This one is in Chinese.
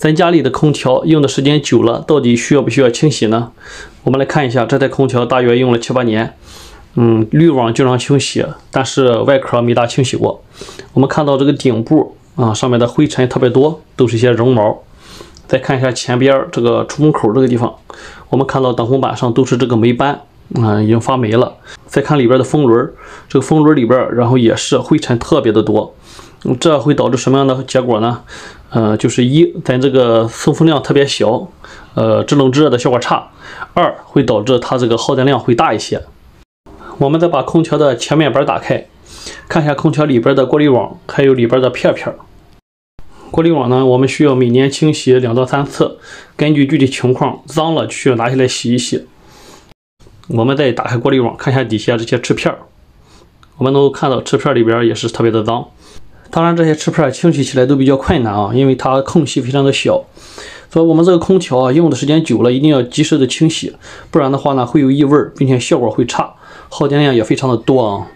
咱家里的空调用的时间久了，到底需要不需要清洗呢？我们来看一下，这台空调大约用了7、8年，滤网经常清洗，但是外壳没大清洗过。我们看到这个顶部上面的灰尘特别多，都是一些绒毛。再看一下前边这个出风口这个地方，我们看到挡风板上都是这个霉斑，已经发霉了。再看里边的风轮，这个风轮里边，然后也是灰尘特别的多。这会导致什么样的结果呢？就是咱这个送风量特别小，制冷制热的效果差；二会导致它这个耗电量会大一些。我们再把空调的前面板打开，看一下空调里边的过滤网，还有里边的片片。过滤网呢，我们需要每年清洗2到3次，根据具体情况，脏了就需要拿下来洗一洗。我们再打开过滤网，看一下底下这些翅片，我们能够看到翅片里边也是特别的脏。当然，这些翅片清洗起来都比较困难啊，因为它空隙非常的小，所以我们这个空调用的时间久了，一定要及时的清洗，不然的话呢会有异味，并且效果会差，耗电量也非常的多啊。